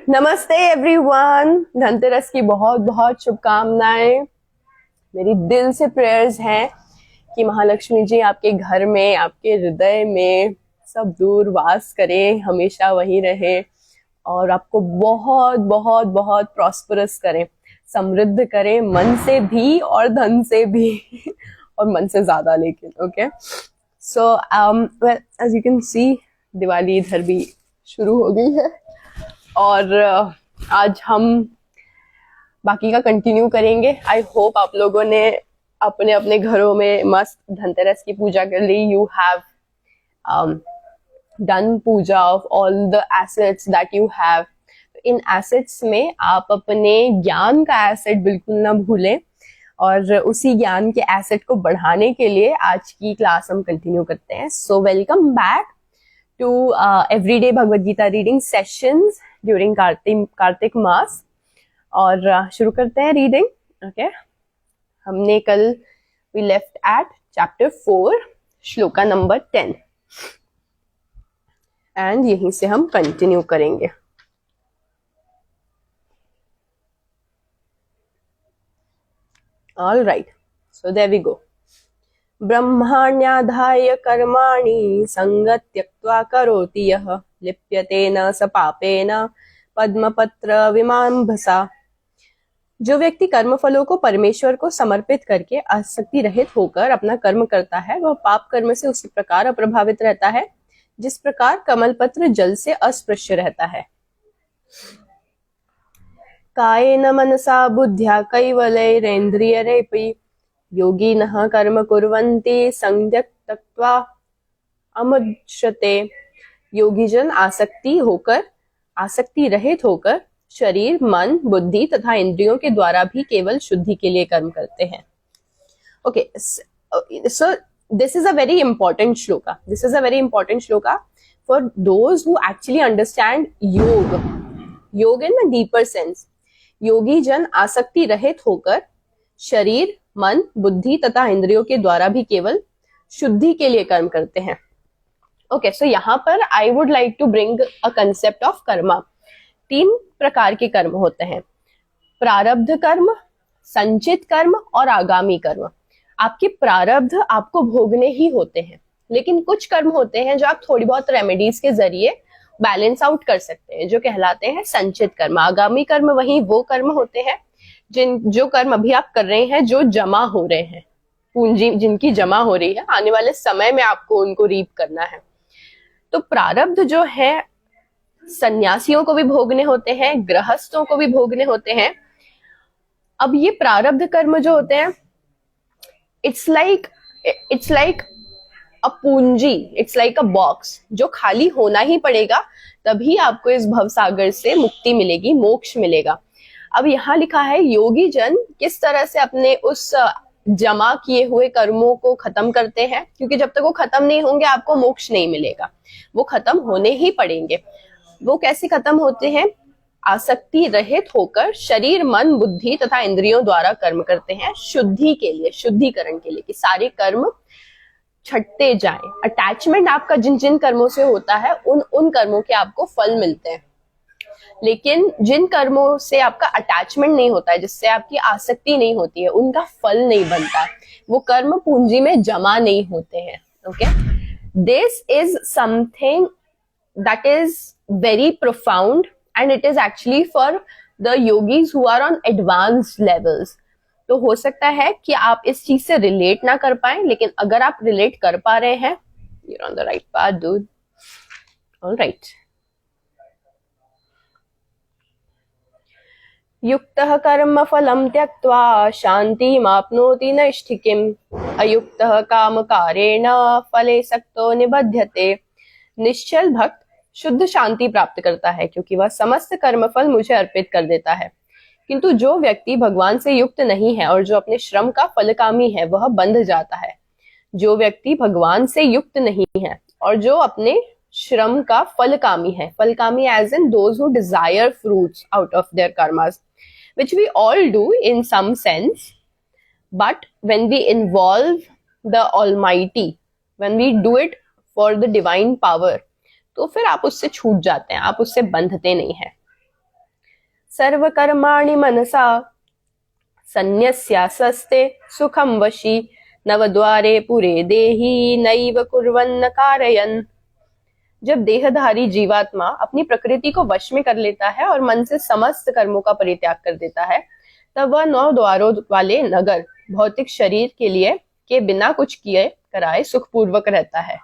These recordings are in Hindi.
नमस्ते एवरीवन। धनतेरस की बहुत बहुत शुभकामनाएं। मेरी दिल से प्रेयर्स हैं कि महालक्ष्मी जी आपके घर में, आपके हृदय में सब दूर वास करें, हमेशा वही रहे और आपको बहुत बहुत बहुत प्रॉस्परस करें, समृद्ध करें, मन से भी और धन से भी और मन से ज्यादा। लेकिन okay, so well as you can see Diwali इधर भी शुरू हो गई है और आज हम बाकी का कंटिन्यू करेंगे। आई होप आप लोगों ने अपने अपने घरों में मस्त धनतेरस की पूजा कर ली। You have done puja of all the assets that you have. In assets में आप अपने ज्ञान का एसेट बिल्कुल ना भूलें और उसी ज्ञान के एसेट को बढ़ाने के लिए आज की क्लास हम कंटिन्यू करते हैं। So welcome back to everyday Bhagavad Gita reading sessions during Kartik मास। और शुरू करते हैं रीडिंग। ओके, हमने कल we left at chapter 4 shloka number 10 and यहीं से हम कंटिन्यू करेंगे। All right, so there we go. ब्रह्माण्याधाय कर्माणि संगं त्यक्त्वा करोति यः लिप्यते न स पापेन पद्मपत्र विमांभसा। जो व्यक्ति कर्मफलों को परमेश्वर को समर्पित करके आसक्ति रहित होकर अपना कर्म करता है, वह पाप कर्म से उसी प्रकार अप्रभावित रहता है जिस प्रकार कमलपत्र जल से अस्पृश्य रहता है। कायेन मनसा बुद्ध्या कैवलैरेन्द्रियैरपि योगिनः कर्म कुर्वन्ति संध्यक् त्यक्त्वा अमुच्यते। योगीजन आसक्ति रहित होकर शरीर, मन, बुद्धि तथा इंद्रियों के द्वारा भी केवल शुद्धि के लिए कर्म करते हैं। Okay, so this is a very important shloka. This is a very important shloka for those who actually understand योग इन द डीपर सेंस। योगी जन आसक्ति रहित होकर शरीर, मन, बुद्धि तथा इंद्रियों के द्वारा भी केवल शुद्धि के लिए कर्म करते हैं। ओके, सो यहाँ पर I would like to bring a concept of karma. 3 प्रकार के कर्म होते हैं: प्रारब्ध कर्म, संचित कर्म और आगामी कर्म। आपके प्रारब्ध आपको भोगने ही होते हैं, लेकिन कुछ कर्म होते हैं जो आप थोड़ी बहुत रेमेडीज के जरिए बैलेंस आउट कर सकते हैं, जो कहलाते हैं संचित कर्म। आगामी कर्म वही वो कर्म होते हैं जो कर्म अभी आप कर रहे हैं, जो जमा हो रहे हैं, पूंजी जिनकी जमा हो रही है, आने वाले समय में आपको उनको रीप करना है। तो प्रारब्ध जो है सन्यासियों को भी भोगने होते हैं, गृहस्थों को भी भोगने होते हैं। अब ये प्रारब्ध कर्म जो होते हैं, इट्स लाइक अ पूंजी, इट्स लाइक अ बॉक्स जो खाली होना ही पड़ेगा, तभी आपको इस भवसागर से मुक्ति मिलेगी, मोक्ष मिलेगा। अब यहाँ लिखा है योगी जन किस तरह से अपने उस जमा किए हुए कर्मों को खत्म करते हैं, क्योंकि जब तक वो खत्म नहीं होंगे आपको मोक्ष नहीं मिलेगा, वो खत्म होने ही पड़ेंगे। वो कैसे खत्म होते हैं? आसक्ति रहित होकर शरीर, मन, बुद्धि तथा इंद्रियों द्वारा कर्म करते हैं शुद्धि के लिए, शुद्धिकरण के लिए, कि सारे कर्म छटते जाएं। अटैचमेंट आपका जिन जिन कर्मों से होता है उन कर्मों के आपको फल मिलते हैं, लेकिन जिन कर्मों से आपका अटैचमेंट नहीं होता है, जिससे आपकी आसक्ति नहीं होती है, उनका फल नहीं बनता, वो कर्म पूंजी में जमा नहीं होते हैं। Okay, this is something that is very profound and it is actually for the yogis who are on advanced levels. तो हो सकता है कि आप इस चीज से रिलेट ना कर पाए, लेकिन अगर आप रिलेट कर पा रहे हैं, you're on the right path, dude. All right. युक्तः कर्म फलं त्यक्त्वा शान्तिमाप्नोति नैष्ठिकीम् अयुक्तः कामकारेण फले सक्तो निबध्यते। निश्चल भक्त शुद्ध शांति प्राप्त करता है, क्योंकि वह समस्त कर्मफल मुझे अर्पित कर देता है। किंतु जो व्यक्ति भगवान से युक्त नहीं है और जो अपने श्रम का फलकामी है, वह बंध जाता है। जो व्यक्ति भगवान से युक्त नहीं है और जो अपने श्रम का फलकामी है, फलकामी as in those who desire fruits out of their karmas, which we all do in some sense, but when we involve the Almighty, when we do it for the divine power, तो फिर आप उससे छूट जाते हैं, आप उससे बंधते नहीं हैं। सर्व कर्माणि मनसा सन्न्यस्यासस्ते सुखम वशी नवद्वारे पुरे देही नैव कुर्वन्न कारयन्। जब देहधारी जीवात्मा अपनी प्रकृति को वश में कर लेता है और मन से समस्त कर्मों का परित्याग कर देता है, तब वह 9 द्वारों वाले नगर भौतिक शरीर के लिए के बिना कुछ किए कराए सुखपूर्वक रहता है।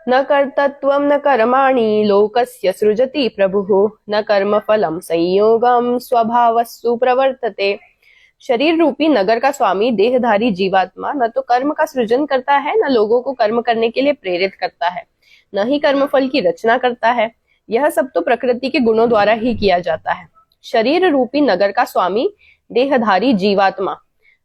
न कर्तृत्वं न कर्माणि लोकस्य सृजति प्रभुः न कर्मफलं संयोगं स्वभावस्तु प्रवर्तते। शरीर रूपी नगर का स्वामी देहधारी जीवात्मा न तो कर्म का सृजन करता है, न लोगों को कर्म करने के लिए प्रेरित करता है, न ही कर्मफल की रचना करता है। यह सब तो प्रकृति के गुणों द्वारा ही किया जाता है। शरीर रूपी नगर का स्वामी देहधारी जीवात्मा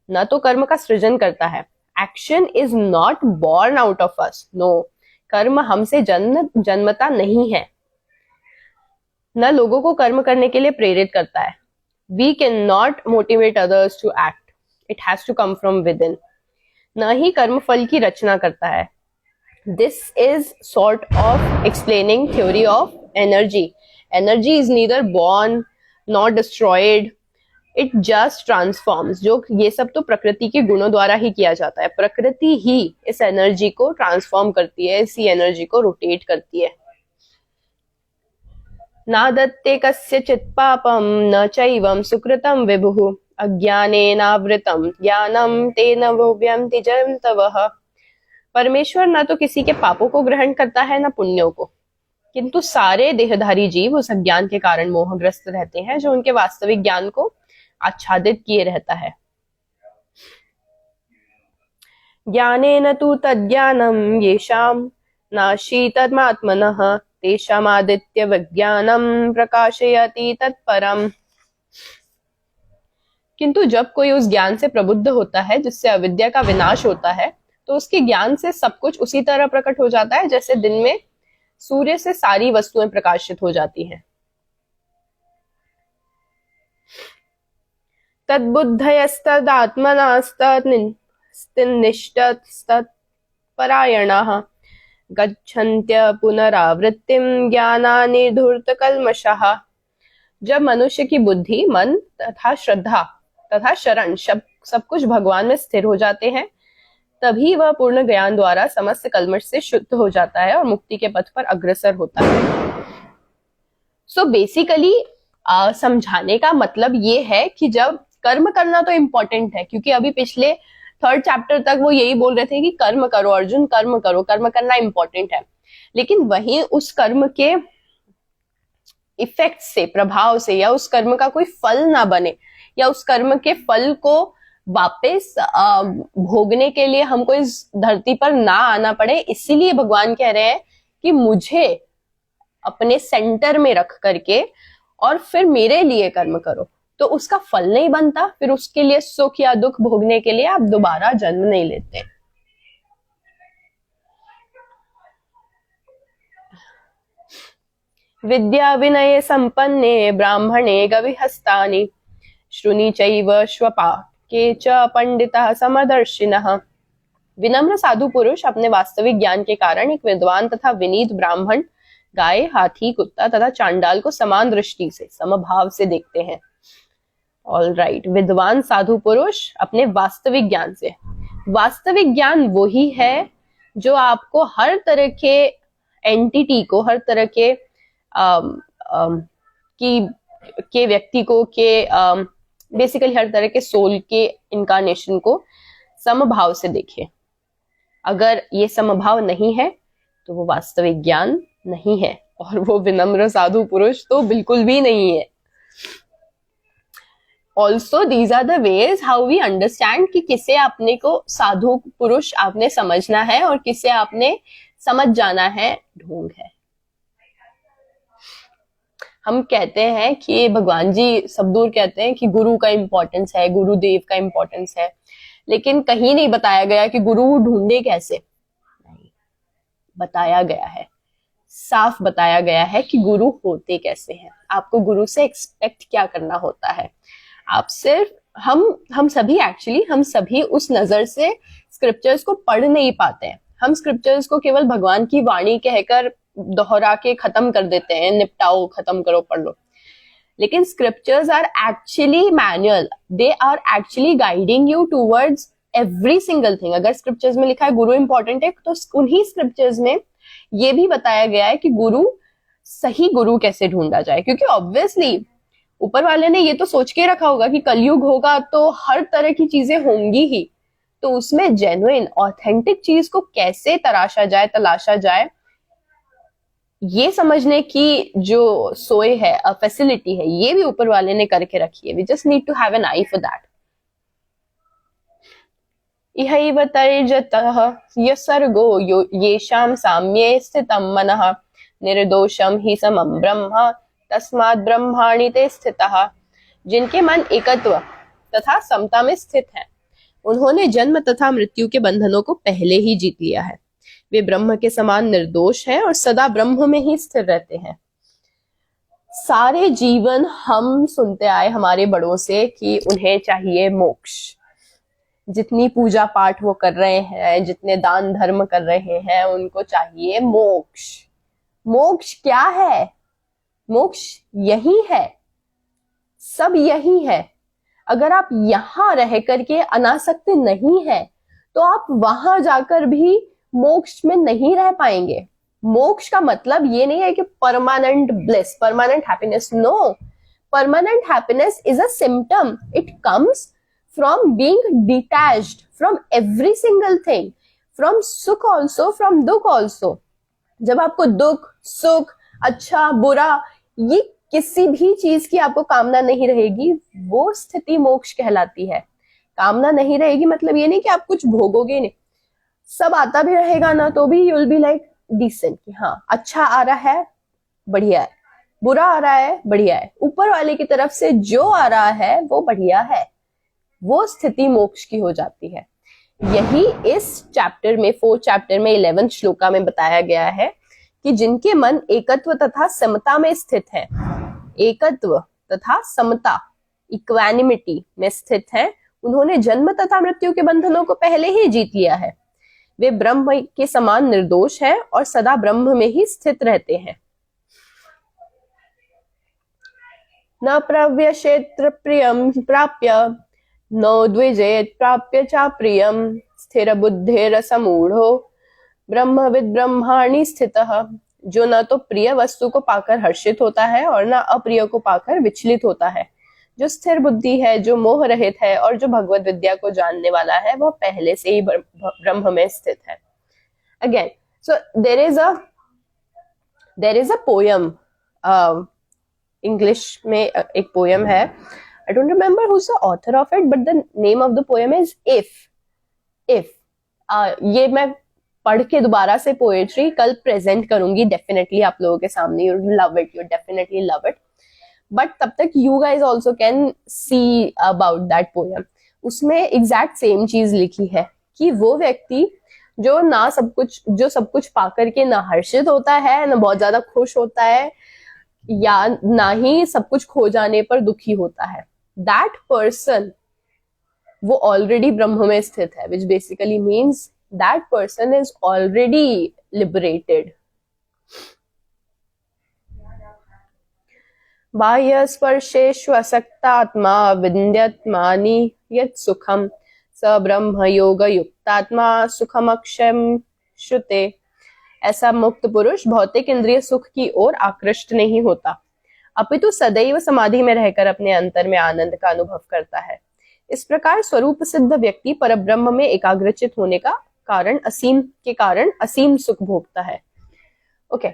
न तो कर्म का सृजन करता है। Action is not born out of us. No, कर्म हमसे जन्मता नहीं है। न लोगों को कर्म करने के लिए प्रेरित करता है। We cannot motivate others to act. It has to come from within. न ही कर्म फल की रचना करता है। This is sort of explaining theory of energy. Energy is neither born nor destroyed. It just transforms. जो ये सब तो प्रकृति के गुणों द्वारा ही किया जाता है। प्रकृति ही इस एनर्जी को ट्रांसफॉर्म करती है, इसी एनर्जी को रोटेट करती है। नादत्ते कस्यचित् पापं न चैवं सुकृतं विभुः अज्ञानेनावृतं ज्ञानं तेन व्यन्ति जन्तवः। परमेश्वर न तो किसी के पापों को ग्रहण करता है न पुण्यों को, किंतु सारे देहधारी जीव उस अज्ञान के कारण मोहग्रस्त रहते हैं जो उनके वास्तविक ज्ञान को आच्छादित किए रहता है। ज्ञानेन तु तज्ज्ञानं येषां नाशी तद्मात्मनः तेषामादित्य विज्ञानम प्रकाशयति तत्परम। किंतु जब कोई उस ज्ञान से प्रबुद्ध होता है जिससे अविद्या का विनाश होता है, तो उसके ज्ञान से सब कुछ उसी तरह प्रकट हो जाता है जैसे दिन में सूर्य से सारी वस्तुएं प्रकाशित हो जाती हैं। तद्बुद्धयस्तदात्मनास्तन्निष्ठस्तत्परायणाः गच्छन्त्य पुनरावृत्तिम ज्ञानानिधूर्तकल्मषः। जब मनुष्य की बुद्धि, मन तथा श्रद्धा तथा शरण सब कुछ भगवान में स्थिर हो जाते हैं, तभी वह पूर्ण ज्ञान द्वारा समस्त कल्मष से शुद्ध हो जाता है और मुक्ति के पथ पर अग्रसर होता है। सो बेसिकली समझाने का मतलब ये है कि जब कर्म करना तो इम्पोर्टेंट है, क्योंकि अभी पिछले 3rd चैप्टर तक वो यही बोल रहे थे कि कर्म करो अर्जुन, कर्म करो, कर्म करना इंपॉर्टेंट है। लेकिन वहीं उस कर्म के इफेक्ट से, प्रभाव से, या उस कर्म का कोई फल ना बने, या उस कर्म के फल को वापस भोगने के लिए हमको इस धरती पर ना आना पड़े, इसीलिए भगवान कह रहे हैं कि मुझे अपने सेंटर में रख करके और फिर मेरे लिए कर्म करो। तो उसका फल नहीं बनता, फिर उसके लिए सुख या दुख भोगने के लिए आप दोबारा जन्म नहीं लेते। विद्या विनय संपन्ने ब्राह्मणे गविहस्तानि श्रुनि चैव श्वपाके च पंडितः समदर्शिनः। विनम्र साधु पुरुष अपने वास्तविक ज्ञान के कारण एक विद्वान तथा विनीत ब्राह्मण गाय, हाथी, कुत्ता तथा चांडाल को समान दृष्टि से, समभाव से देखते हैं। ऑल राइट, विद्वान साधु पुरुष अपने वास्तविक ज्ञान से। वास्तविक ज्ञान वही है जो आपको हर तरह के एंटिटी को, हर तरह के व्यक्ति को, बेसिकली हर तरह के सोल के इनकारनेशन को समभाव से देखे। अगर ये समभाव नहीं है तो वो वास्तविक ज्ञान नहीं है, और वो विनम्र साधु पुरुष तो बिल्कुल भी नहीं है। Also, these are the ways how we understand कि किसे आपने को साधु पुरुष आपने समझना है और किसे आपने समझ जाना है, ढोंग है। हम कहते हैं कि भगवान जी सब दूर कहते हैं कि गुरु का इंपॉर्टेंस है, गुरुदेव का इंपॉर्टेंस है, लेकिन कहीं नहीं बताया गया कि गुरु ढूंढे कैसे। नहीं बताया गया है, साफ बताया गया है कि गुरु होते कैसे हैं, आपको गुरु से एक्सपेक्ट क्या करना होता है। आप सिर्फ हम सभी उस नजर से स्क्रिप्चर्स को पढ़ नहीं पाते हैं। हम स्क्रिप्चर्स को केवल भगवान की वाणी कहकर दोहरा के खत्म कर देते हैं, निपटाओ, खत्म करो, पढ़ लो। लेकिन scriptures are actually manual, they are actually guiding you towards every single thing. अगर स्क्रिप्चर्स में लिखा है गुरु इंपॉर्टेंट है, तो उन्हीं स्क्रिप्चर्स में ये भी बताया गया है कि सही गुरु कैसे ढूंढा जाए। क्योंकि ऑब्वियसली ऊपर वाले ने ये तो सोच के रखा होगा कि कलयुग होगा तो हर तरह की चीजें होंगी ही, तो उसमें जेन्युइन ऑथेंटिक चीज को कैसे तलाशा जाए, ये समझने की जो सोए है, फैसिलिटी है, ये भी ऊपर वाले ने करके रखी है। We just need to have an eye for that. इहैव तैर्जतः यसर्गो येषां साम्ये स्थितं मनः निर्दोषम ही समं ब्रह्म तस्मात् ब्रह्माणि ते स्थितः। जिनके मन एकत्व तथा समता में स्थित है, उन्होंने जन्म तथा मृत्यु के बंधनों को पहले ही जीत लिया है। वे ब्रह्म के समान निर्दोष हैं और सदा ब्रह्म में ही स्थिर रहते हैं। सारे जीवन हम सुनते आए हमारे बड़ों से कि उन्हें चाहिए मोक्ष। जितनी पूजा पाठ वो कर रहे हैं, जितने दान धर्म कर रहे हैं, उनको चाहिए मोक्ष। मोक्ष क्या है? मोक्ष यही है, सब यही है। अगर आप यहां रह करके अनासक्त नहीं है, तो आप वहां जाकर भी मोक्ष में नहीं रह पाएंगे। मोक्ष का मतलब ये नहीं है कि permanent bliss, permanent happiness. No, permanent happiness is a symptom. It comes from being detached from every single thing, from सुख ऑल्सो, फ्रॉम दुख ऑल्सो। जब आपको दुख, सुख, अच्छा, बुरा, ये किसी भी चीज की आपको कामना नहीं रहेगी, वो स्थिति मोक्ष कहलाती है। कामना नहीं रहेगी मतलब ये नहीं कि आप कुछ भोगोगे नहीं, सब आता भी रहेगा ना तो भी you will be like decent, कि हाँ अच्छा आ रहा है, बढ़िया है, बुरा आ रहा है, बढ़िया है, ऊपर वाले की तरफ से जो आ रहा है वो बढ़िया है। वो स्थिति मोक्ष की हो जाती है। यही इस चैप्टर में, 4th चैप्टर में 11th श्लोका में बताया गया है कि जिनके मन एकत्व तथा समता में स्थित है, एकत्व तथा समता, इक्वानिमिटी में स्थित है, उन्होंने जन्म तथा मृत्यु के बंधनों को पहले ही जीत लिया है। वे ब्रह्म के समान निर्दोष हैं और सदा ब्रह्म में ही स्थित रहते हैं। न प्रव्यशेत्र प्रियम प्राप्य न द्विजेत प्राप्य चा प्रियम स्थिर बुद्धेर समूढ़ो ब्रह्मविद ब्रह्माणि स्थितः। जो न तो प्रिय वस्तु को पाकर हर्षित होता है और न अप्रिय को पाकर विचलित होता है, जो स्थिर बुद्धि है, जो मोह रहित है और जो भगवत विद्या को जानने वाला है, वह पहले से ही ब्रह्म में स्थित है। Again, so there is a poem, English में एक पोयम है, I don't remember who is the author of it, but the name of the poem is if. ये मैं पढ़ के दोबारा से पोएट्री कल प्रेजेंट करूंगी डेफिनेटली आप लोगों के सामने। You love it, you definitely love it, but तब तक you guys also can see about that poem. उसमें एग्जैक्ट सेम चीज लिखी है कि वो व्यक्ति जो सब कुछ पाकर के ना हर्षित होता है, ना बहुत ज्यादा खुश होता है, या ना ही सब कुछ खो जाने पर दुखी होता है, दैट पर्सन वो ऑलरेडी ब्रह्म में स्थित है, which basically means that person is already liberated. बाह्य स्पर्शेषु असक्तात्मा विन्द्यत्मानि यत् सुखम स ब्रह्म योग युक्तात्मा सुखम अक्षयम श्रुते। ऐसा मुक्त पुरुष भौतिक इंद्रिय सुख की ओर आकृष्ट नहीं होता, अपितु सदैव समाधि में रहकर अपने अंतर में आनंद का अनुभव करता है। इस प्रकार स्वरूप सिद्ध व्यक्ति परब्रह्म में एकाग्रचित होने के कारण असीम सुख भोगता है। Okay,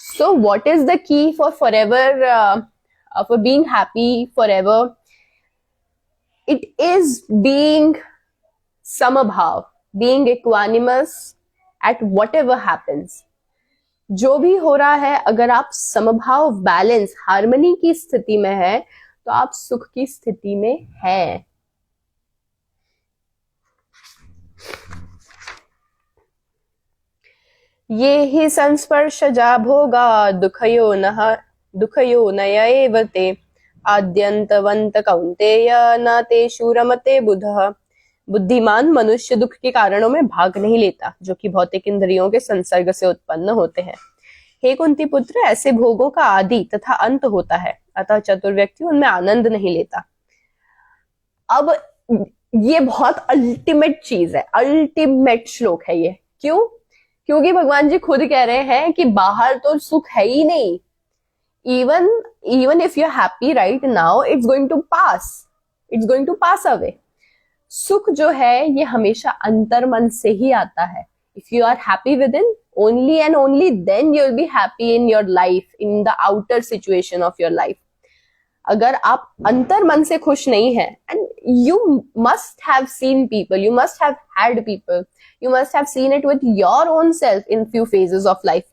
so what is the key for forever, for being happy forever? It is being समभाव, being equanimous at whatever happens. जो भी हो रहा है, अगर आप समभाव, बैलेंस, हार्मनी की स्थिति में है, तो आप सुख की स्थिति में हैं। ये ही संस्पर्शजा भोगा दुखयो नय एव ते आद्यन्तवन्त कौन्तेय न तेषु रमते बुधः। बुद्धिमान मनुष्य दुख के कारणों में भाग नहीं लेता, जो कि भौतिक इंद्रियों के संसर्ग से उत्पन्न होते हैं। हे कुंती पुत्र, ऐसे भोगों का आदि तथा अंत होता है, अतः चतुर व्यक्ति उनमें आनंद नहीं लेता। अब ये बहुत अल्टीमेट चीज है, अल्टीमेट श्लोक है ये। क्यों? क्योंकि भगवान जी खुद कह रहे हैं कि बाहर तो सुख है ही नहीं। even if you're happy right now, it's going to pass away. सुख जो है ये हमेशा अंतर मन से ही आता है। If you are happy within, only and only then you'll be happy in your life, in the outer situation of your life. अगर आप अंतर मन से खुश नहीं है, and you must have seen people, you must have had people, you must have seen it with your own self in few phases of life,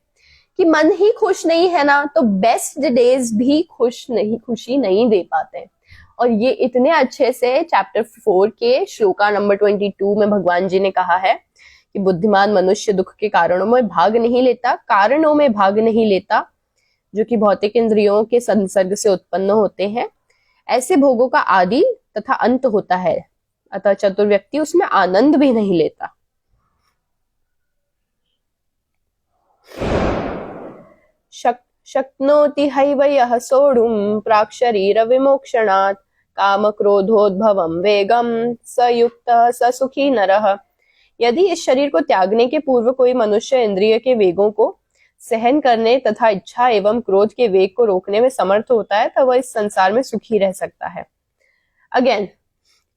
कि मन ही खुश नहीं है ना, तो बेस्ट डेज भी खुशी नहीं दे पाते। और ये इतने अच्छे से चैप्टर 4 के श्लोका नंबर 22 में भगवान जी ने कहा है कि बुद्धिमान मनुष्य दुख के कारणों में भाग नहीं लेता, जो कि भौतिक इंद्रियों के संसर्ग से उत्पन्न होते हैं। ऐसे भोगों का आदि तथा अंत होता है, अतः चतुर व्यक्ति उसमें आनंद भी नहीं लेता। शक्नोति हैव यः सोढुं प्राक् शरीर विमोक्षणात् काम क्रोधोद्भवं वेगम स युक्तः स सुखी नरः। यदि इस शरीर को त्यागने के पूर्व कोई मनुष्य इंद्रिय के वेगों को सहन करने तथा इच्छा एवं क्रोध के वेग को रोकने में समर्थ होता है, तो वह इस संसार में सुखी रह सकता है। अगेन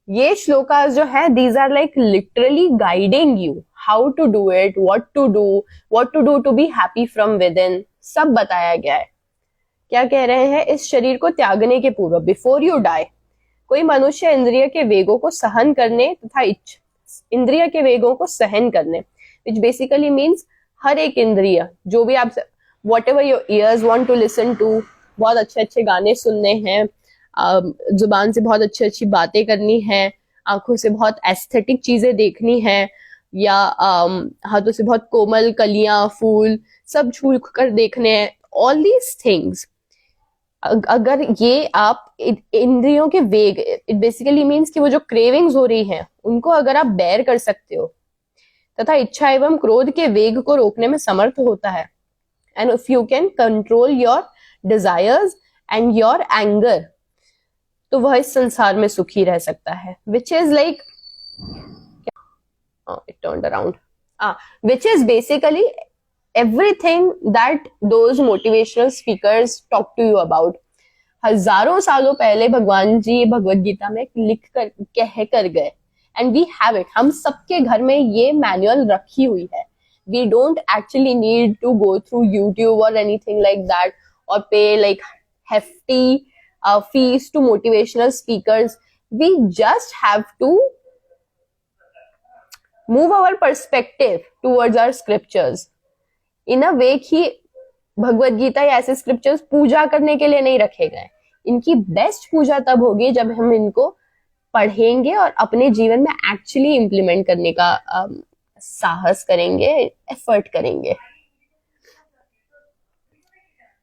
ये श्लोकास जो है, these are like literally guiding you how to do it, what to do to be happy from within, सब बताया गया है। क्या कह रहे हैं? इस शरीर को त्यागने के पूर्व, बिफोर यू डाई, कोई मनुष्य इंद्रिय के वेगों को सहन करने तथा इंद्रिय के वेगों को सहन करने, विच बेसिकली मीन्स हर एक इंद्रिय, जो भी आप whatever your ears want to listen to, बहुत अच्छे अच्छे गाने सुनने हैं, जुबान से बहुत अच्छी अच्छी बातें करनी है, आंखों से बहुत एस्थेटिक चीजें देखनी है, या हाथों से बहुत कोमल कलियां फूल सब छू कर देखने हैं। ऑल दीज थिंग्स, अगर ये आप इंद्रियों के वेग, इट बेसिकली मीन्स कि वो जो क्रेविंग्स हो रही हैं उनको अगर आप बेयर कर सकते हो तथा इच्छा एवं क्रोध के वेग को रोकने में समर्थ होता है, and if you can control your desires and your anger, तो वह इस संसार में सुखी रह सकता है। Which is like it turned around, which is basically everything that those motivational speakers talk to you about. हजारों सालों पहले भगवान जी भगवत गीता में लिख कर कह कर गए, and we have it, हम सबके घर में ये मैनुअल रखी हुई है। We don't actually need to go through YouTube or anything like that, or pay like hefty fees to motivational speakers. We just have to move our perspective towards our scriptures in a way कि भगवत गीता या ऐसे स्क्रिप्चर्स पूजा करने के लिए नहीं रखे गए। इनकी बेस्ट पूजा तब होगी जब हम इनको पढ़ेंगे और अपने जीवन में एक्चुअली इम्प्लीमेंट करने का साहस करेंगे, एफर्ट करेंगे।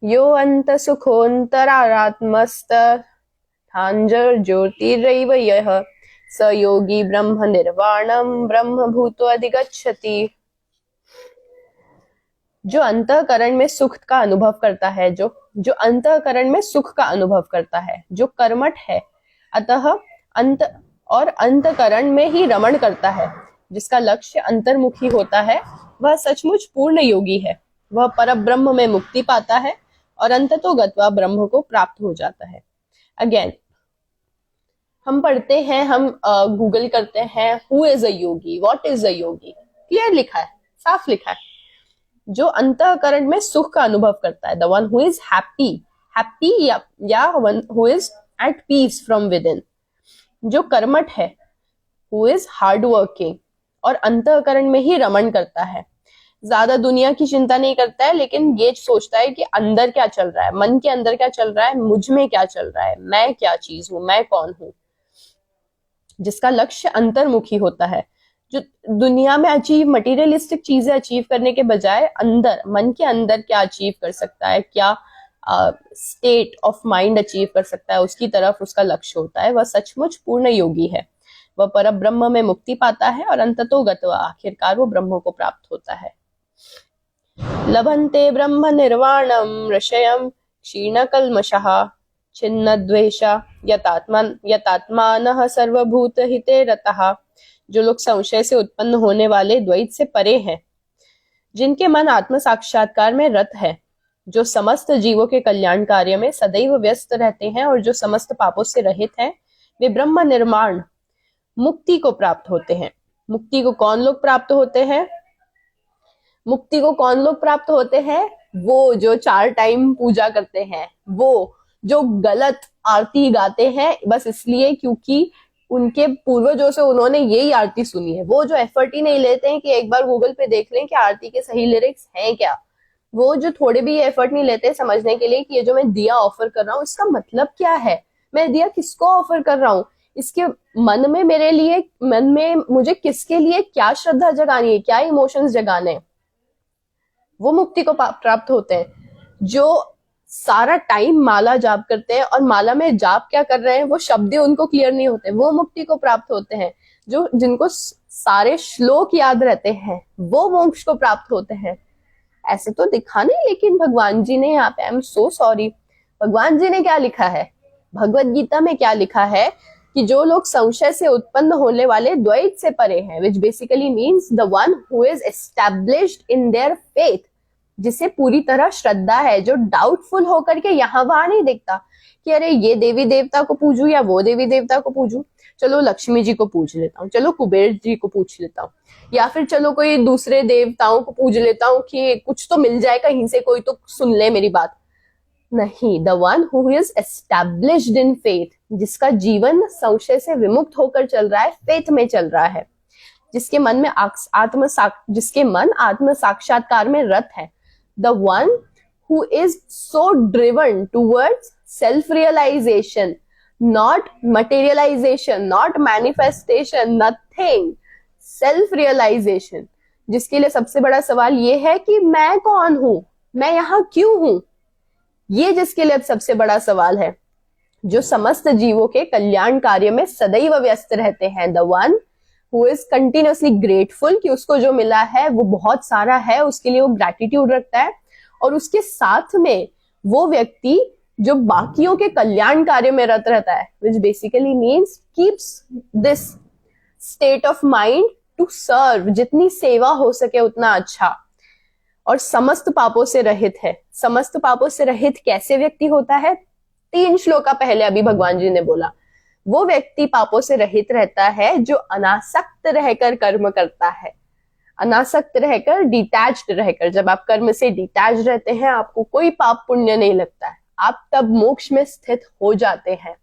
यो अंत सुखोन्तरात्मस्त ठांजर ज्योतिरैव यः स योगी ब्रह्म निर्वाणम ब्रह्म भूतो अधिगच्छति। जो अंतःकरण में सुख का अनुभव करता है, जो अंतःकरण में सुख का अनुभव करता है, जो कर्मठ है, अतः अंतःकरण में ही रमण करता है, जिसका लक्ष्य अंतर्मुखी होता है, वह सचमुच पूर्ण योगी है। वह परब्रह्म में मुक्ति पाता है और अंततो गत्वा ब्रह्म को प्राप्त हो जाता है। अगेन हम पढ़ते हैं, हम गूगल करते हैं, who is a Yogi, what is a Yogi, clear लिखा है, साफ लिखा है, जो अंतःकरण में सुख का अनुभव करता है, the one who is happy या one who is at peace from within, जो कर्मठ है, हु इज हार्ड वर्किंग और अंतःकरण में ही रमण करता है, ज्यादा दुनिया की चिंता नहीं करता है, लेकिन ये सोचता है कि अंदर क्या चल रहा है, मन के अंदर क्या चल रहा है, मुझ में क्या चल रहा है, मैं क्या चीज हूं, मैं कौन हूं, जिसका लक्ष्य अंतर्मुखी होता है, जो दुनिया में मटीरियलिस्टिक चीजें अचीव करने के बजाय अंदर, मन के अंदर क्या अचीव कर सकता है, क्या स्टेट ऑफ माइंड अचीव कर सकता है, उसकी तरफ उसका लक्ष्य होता है, वह सचमुच पूर्ण योगी है। वह परब्रह्म में मुक्ति पाता है और अंततो गत्वा, आखिरकार वो ब्रह्म को प्राप्त होता है। लभन्ते ब्रह्म निर्वाणम ऋषयम क्षीणकल्मषः छिन्नद्वेष यतात्मानः सर्वभूत हिते रतः। जो लोग संशय से उत्पन्न होने वाले द्वैत से परे हैं, जिनके मन आत्म साक्षात्कार में रत है, जो समस्त जीवों के कल्याण कार्य में सदैव व्यस्त रहते हैं और जो समस्त पापों से रहित हैं, वे ब्रह्म निर्माण मुक्ति को प्राप्त होते हैं। मुक्ति को कौन लोग प्राप्त होते हैं? मुक्ति को कौन लोग प्राप्त होते हैं? वो जो 4 टाइम पूजा करते हैं, वो जो गलत आरती गाते हैं बस इसलिए क्योंकि उनके पूर्वजों से उन्होंने यही आरती सुनी है। वो जो एफर्ट ही नहीं लेते हैं कि एक बार गूगल पे देख लें कि आरती के सही लिरिक्स हैं क्या। वो जो थोड़े भी एफर्ट नहीं लेते समझने के लिए कि ये जो मैं दिया ऑफर कर रहा हूँ इसका मतलब क्या है, मैं दिया किसको ऑफर कर रहा हूँ, इसके मन में मेरे लिए, मन में मुझे किसके लिए क्या श्रद्धा जगानी है, क्या इमोशंस जगाने हैं, वो मुक्ति को प्राप्त होते हैं। जो सारा टाइम माला जाप करते हैं और माला में जाप क्या कर रहे हैं वो शब्द उनको क्लियर नहीं होते, वो मुक्ति को प्राप्त होते हैं। जो जिनको सारे श्लोक याद रहते हैं वो मोक्ष को प्राप्त होते हैं। ऐसे तो दिखा नहीं, लेकिन भगवान जी ने यहाँ पे, आई एम सो सॉरी, भगवान जी ने क्या लिखा है, भगवत गीता में क्या लिखा है कि जो लोग संशय से उत्पन्न होने वाले द्वैत से परे हैं, which basically means the one who is established in their faith, जिसे पूरी तरह श्रद्धा है, जो डाउटफुल होकर के यहाँ वहां नहीं देखता कि अरे ये देवी देवता को पूजू या वो देवी देवता को पूजू, चलो लक्ष्मी जी को पूज लेता हूँ, चलो कुबेर जी को पूछ लेता हूँ, या फिर चलो कोई दूसरे देवताओं को पूज लेता हूँ कि कुछ तो मिल जाए, कहीं से कोई तो सुन ले मेरी बात। नहीं, the one who is established in faith, जिसका जीवन संशय से विमुक्त होकर चल रहा है, फेथ में चल रहा है, जिसके मन में जिसके मन आत्म साक्षात्कार में रत है, the one who is so driven towards self-realization, not materialization, not manifestation, nothing, self-realization, जिसके लिए सबसे बड़ा सवाल ये है कि मैं कौन हूं, मैं यहाँ क्यों हूं, ये जिसके लिए अब सबसे बड़ा सवाल है, जो समस्त जीवों के कल्याण कार्य में सदैव व्यस्त रहते हैं, the one who is continuously grateful कि उसको जो मिला है वो बहुत सारा है, उसके लिए वो ग्रैटिट्यूड रखता है, और उसके साथ में वो व्यक्ति जो बाकियों के कल्याण कार्य में रत रहता है, which basically means keeps this state of mind to serve, जितनी सेवा हो सके उतना अच्छा, और समस्त पापों से रहित है। समस्त पापों से रहित कैसे व्यक्ति होता है? 3 श्लोका पहले अभी भगवान जी ने बोला, वो व्यक्ति पापों से रहित रहता है जो अनासक्त रहकर कर्म करता है। अनासक्त रहकर, डिटैच्ड रहकर, जब आप कर्म से डिटैच रहते हैं आपको कोई पाप पुण्य नहीं लगता है, आप तब मोक्ष में स्थित हो जाते हैं।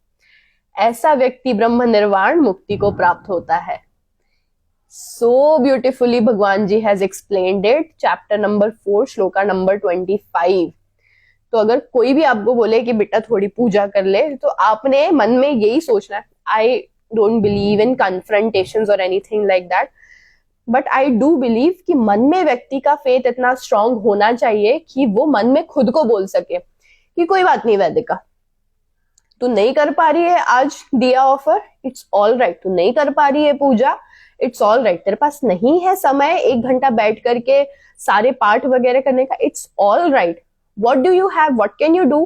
ऐसा व्यक्ति ब्रह्म निर्वाण मुक्ति को प्राप्त होता है। So beautifully Bhagwan ji has explained it, chapter number 4 shloka number 25। तो अगर कोई भी आपको बोले कि बेटा थोड़ी पूजा कर ले, तो आपने मन में यही सोचना है, आई डोंट बिलीव इन कन्फ्रंटेशंस और anything like that, but I do believe कि मन में व्यक्ति का फेथ इतना स्ट्रांग होना चाहिए कि वो मन में खुद को बोल सके कि कोई बात नहीं वैदिका, तू नहीं कर पा रही है आज दिया ऑफर, इट्स ऑल राइट, तू नहीं कर पा रही है पूजा, इट्स ऑल राइट, तेरे पास नहीं है समय 1 घंटा बैठ करके सारे पाठ वगैरह करने का, it's all right. What do you have? What can you do?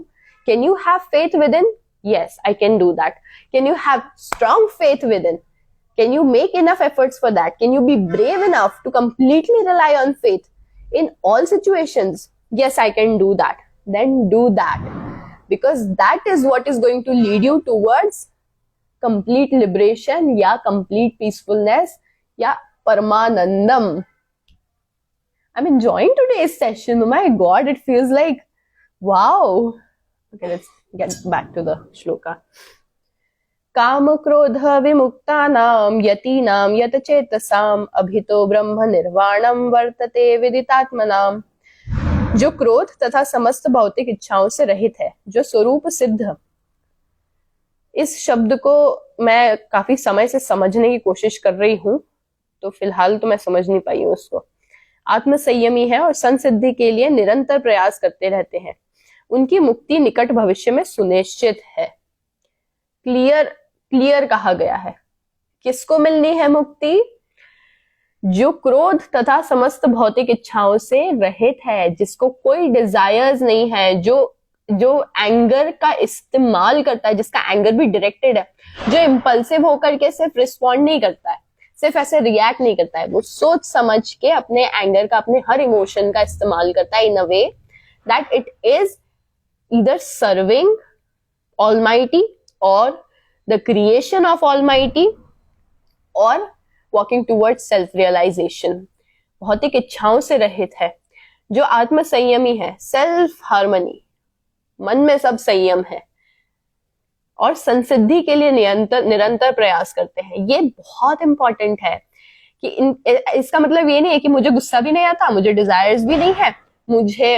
Can you have faith within? Yes, I can do that. Can you have strong faith within? Can you make enough efforts for that? Can you be brave enough to completely rely on faith in all situations? Yes, I can do that. Then do that. Because that is what is going to lead you towards complete liberation या complete peacefulness या Paramanandam. I'm enjoying today's session. Oh my God, it feels like, wow. Okay, let's get back to the shloka. काम क्रोध विमुक्तानां यतीनां यत चेतसाम अभितो ब्रह्म निर्वाणम वर्तते विदितात्मनाम। जो क्रोध तथा समस्त भौतिक इच्छाओं से रहित है, जो स्वरूप सिद्ध, इस शब्द को मैं काफी समय से समझने की कोशिश कर रही हूं, तो फिलहाल तो मैं समझ नहीं पाई हूं उसको। आत्म संयमी है और संसिद्धि के लिए निरंतर प्रयास करते रहते हैं, उनकी मुक्ति निकट भविष्य में सुनिश्चित है। क्लियर कहा गया है। किसको मिलनी है मुक्ति? जो क्रोध तथा समस्त भौतिक इच्छाओं से रहित है, जिसको कोई डिजायर्स नहीं है, जो एंगर का इस्तेमाल करता है, जिसका एंगर भी डायरेक्टेड है, जो इम्पल्सिव होकर के सिर्फ रिस्पॉन्ड नहीं करता है, सिर्फ ऐसे रिएक्ट नहीं करता है, वो सोच समझ के अपने एंगर का, अपने हर इमोशन का इस्तेमाल करता है in a way that it is either serving almighty और द क्रिएशन ऑफ ऑलमाइटी और वॉकिंग टूवर्ड्स सेल्फ रियलाइजेशन। भौतिक इच्छाओं से रहित है, जो आत्म संयमी है, सेल्फ हार्मनी, मन में सब संयम है, और संसिद्धि के लिए निरंतर प्रयास करते हैं। ये बहुत इंपॉर्टेंट है कि इसका मतलब ये नहीं है कि मुझे गुस्सा भी नहीं आता, मुझे डिजायर्स भी नहीं है,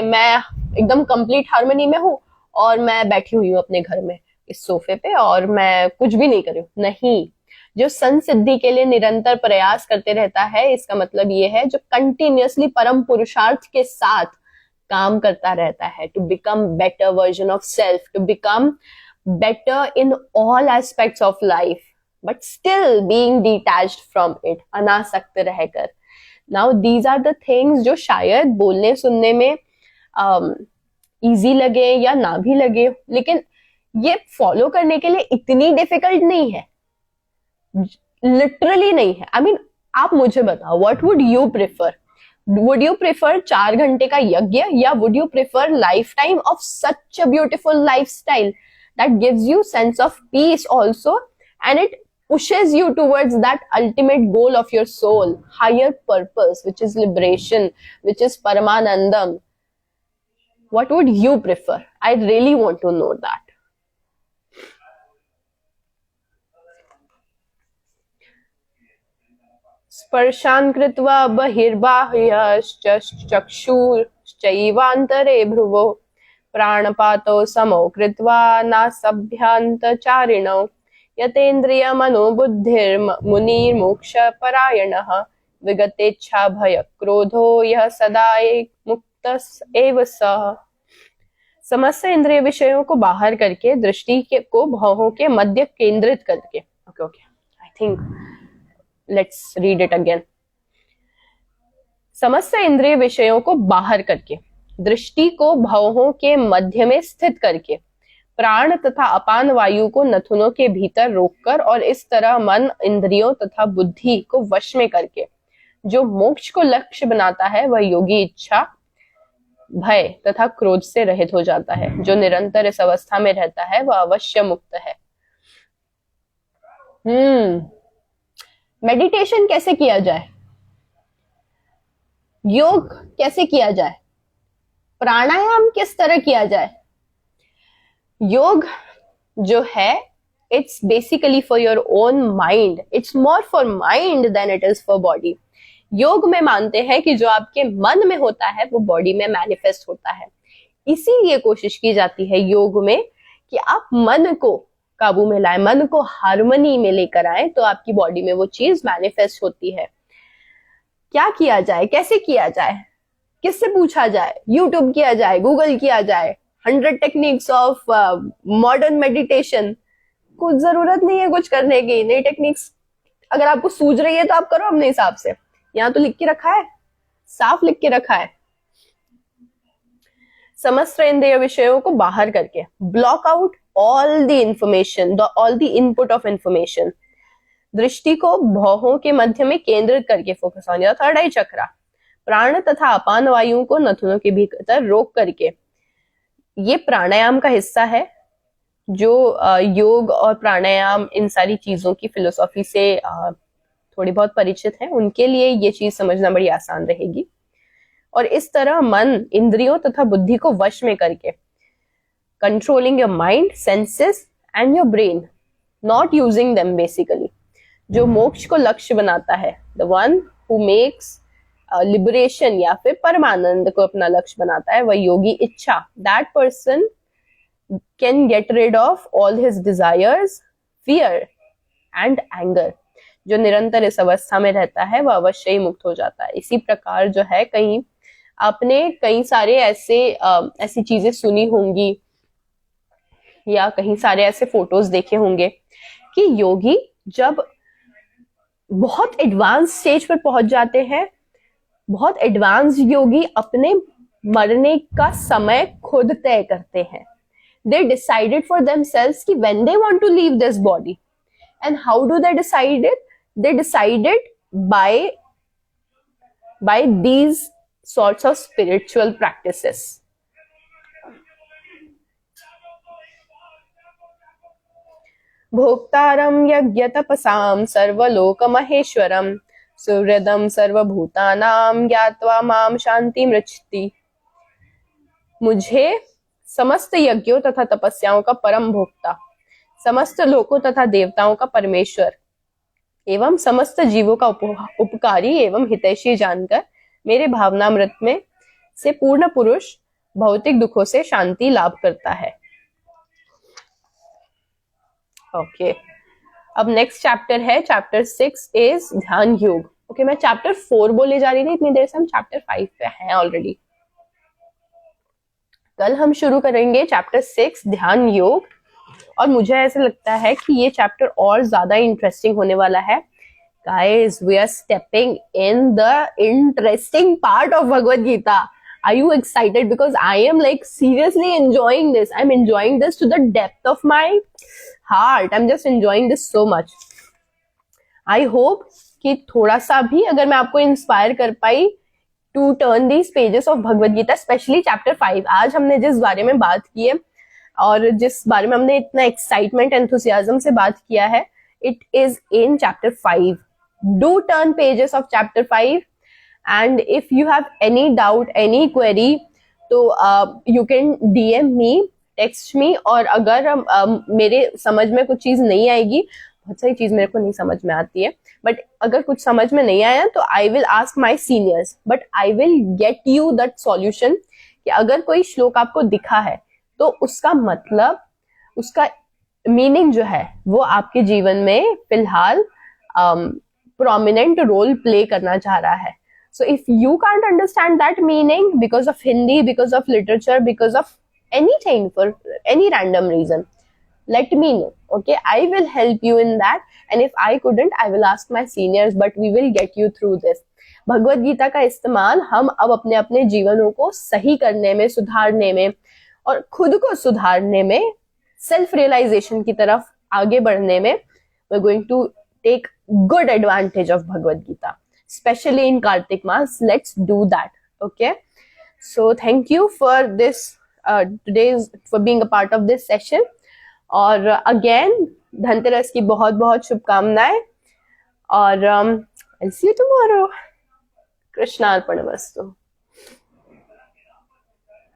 मैं एकदम कंप्लीट हार्मनी में हूं और मैं बैठी हुई हूँ अपने घर में इस सोफे पे और मैं कुछ भी नहीं कर रही हूँ। नहीं, जो संसिद्धि के लिए निरंतर प्रयास करते रहता है, इसका मतलब ये है जो कंटिन्यूअसली परम पुरुषार्थ के साथ काम करता रहता है, to become better version of self, to become better in all aspects of life, but still being detached from it, अनासक्त रहकर। Now these are the things जो शायद बोलने सुनने में इजी लगे या ना भी लगे, लेकिन ये फॉलो करने के लिए इतनी डिफिकल्ट नहीं है, लिटरली नहीं है। आई मीन, आप मुझे बताओ, what would you prefer? Would you prefer 4 घंटे का यज्ञ, या would you prefer life time of such a beautiful lifestyle that gives you sense of peace also, and it pushes you towards that ultimate goal of your soul, higher purpose, which is liberation, which is Paramanandam? What would you prefer? I really want to know that. स्पर्शान् कृत्वा बहिर्बाह्यश्च चक्षुश्चैवान्तरे भ्रुवो प्राणपातो समो कृत्वा नासभ्यान्तचारिणौ यतेन्द्रिय मनोबुद्धिर्मुनिर्मोक्ष परायणः विगतेच्छा भय क्रोधो यह सदा एक मुक्त एव सः। समस्त इंद्रिय विषयों को बाहर करके दृष्टि को भौहों के मध्य केंद्रित करके, okay I think let's read it again. समस्त इंद्रिय विषयों को बाहर करके दृष्टि को भौहों के मध्य में स्थित करके प्राण तथा अपान वायु को नथुनों के भीतर रोककर और इस तरह मन, इंद्रियों तथा बुद्धि को वश में करके जो मोक्ष को लक्ष्य बनाता है, वह योगी इच्छा, भय तथा क्रोध से रहित हो जाता है। जो निरंतर इस अवस्था में रहता है वह अवश्य मुक्त है। मेडिटेशन कैसे किया जाए? योग कैसे किया जाए? प्राणायाम किस तरह किया जाए? योग जो है, it's basically for your own mind, it's more for mind than it is for body. योग में मानते हैं कि जो आपके मन में होता है वो बॉडी में मैनिफेस्ट होता है। इसीलिए कोशिश की जाती है योग में कि आप मन को काबू में लाए, मन को हार्मनी में लेकर आए, तो आपकी बॉडी में वो चीज मैनिफेस्ट होती है। क्या किया जाए, कैसे किया जाए, किससे पूछा जाए? यूट्यूब किया जाए, गूगल किया जाए, 100 टेक्निक्स ऑफ मॉडर्न मेडिटेशन। कुछ जरूरत नहीं है कुछ करने की। नई टेक्निक्स अगर आपको सूझ रही है तो आप करो अपने हिसाब से। यहाँ तो लिख के रखा है, साफ लिख के रखा है। समस्त इंद्रिय विषयों को बाहर करके block out all the information, all the input of information. दृष्टि को भौहों के मध्य में केंद्रित करके फोकस ऑन योर थर्ड आई चक्रा। प्राण तथा अपान वायु को नथुनों के भीतर रोक करके, ये प्राणायाम का हिस्सा है। जो योग और प्राणायाम इन सारी चीजों की फिलोसॉफी से थोड़ी बहुत परिचित है, उनके लिए ये चीज समझना बड़ी आसान रहेगी। और इस तरह मन, इंद्रियों तथा बुद्धि को वश में करके, controlling your mind, senses and your brain, not using them basically, जो मोक्ष को लक्ष्य बनाता है, the one who makes liberation या फिर परमानंद को अपना लक्ष्य बनाता है, वह योगी इच्छा। That person can get rid of all his desires, fear and anger. जो निरंतर इस अवस्था में रहता है वह अवश्य ही मुक्त हो जाता है। इसी प्रकार जो है, कहीं आपने कई सारे ऐसी चीजें सुनी होंगी या कहीं सारे ऐसे फोटोज देखे होंगे कि योगी जब बहुत एडवांस स्टेज पर पहुंच जाते हैं। बहुत एडवांस योगी अपने मरने का समय खुद तय करते हैं। They decided for themselves कि when they want to leave this body. And how do they decide it? They decided by these sorts of spiritual practices. भोक्तारं यज्ञतपसां सर्वलोकमहेश्वरं सुहृदं सर्वभूतानां ज्ञात्वा मां शान्तिमृच्छति। मुझे समस्त यज्ञों तथा तपस्याओं का परम भोक्ता, समस्त लोकों तथा देवताओं का परमेश्वर एवं समस्त जीवों का उपकारी एवं हितैषी जानकर मेरे भावनामृत में से पूर्ण पुरुष भौतिक दुखों से शांति लाभ करता है। ओके, अब नेक्स्ट चैप्टर है, चैप्टर 6 इज ध्यान योग। ओके, मैं चैप्टर 4 बोले जा रही थी, इतनी देर से हम चैप्टर 5 पे हैं ऑलरेडी। कल हम शुरू करेंगे चैप्टर 6 ध्यान योग, और मुझे ऐसा लगता है कि ये चैप्टर और ज्यादा इंटरेस्टिंग होने वाला है। Guys, we are stepping in the interesting part of Bhagavad Gita. Are you excited? Because I am like seriously enjoying this. I'm enjoying this to the depth of my heart. I'm just enjoying this so much. I hope कि थोड़ा सा भी अगर मैं आपको इंस्पायर कर पाई to turn these pages of Bhagavad Gita, specially chapter 5। आज हमने जिस बारे में बात की है और जिस बारे में हमने इतना एक्साइटमेंट एंथुसियाज्म से बात किया है, it is in chapter 5। Do turn pages of chapter 5, and if you have any doubt, any query, तो you can DM me, text me, और अगर मेरे समझ में कुछ चीज नहीं आएगी, बहुत सारी चीज मेरे को नहीं समझ में आती है, बट अगर कुछ समझ में नहीं आया तो I will ask my seniors, but I will get you that solution. कि अगर कोई श्लोक आपको दिखा है तो उसका मतलब, उसका मीनिंग जो है वो आपके जीवन में फिलहाल प्रोमिनेंट रोल प्ले करना चाह रहा है। So if you can't understand that meaning because of Hindi, because of literature, because of anything, for any random reason, let me know. Okay, I will help you in that. And if I couldn't, I will ask my seniors, but we will get you through this. Bhagavad Gita का इस्तेमाल हम अब अपने अपने जीवनों को सही करने में, सुधारने में और खुद को सुधारने में, सेल्फ रियलाइजेशन की तरफ आगे बढ़ने में, we're going to take good advantage of Bhagavad Gita. Especially in Kartik Mass, let's do that. Okay, so thank you for this for being a part of this session. और again धनतेरस की बहुत बहुत शुभकामनाएं, और I'll see you tomorrow. कृष्णार्पणमस्तु।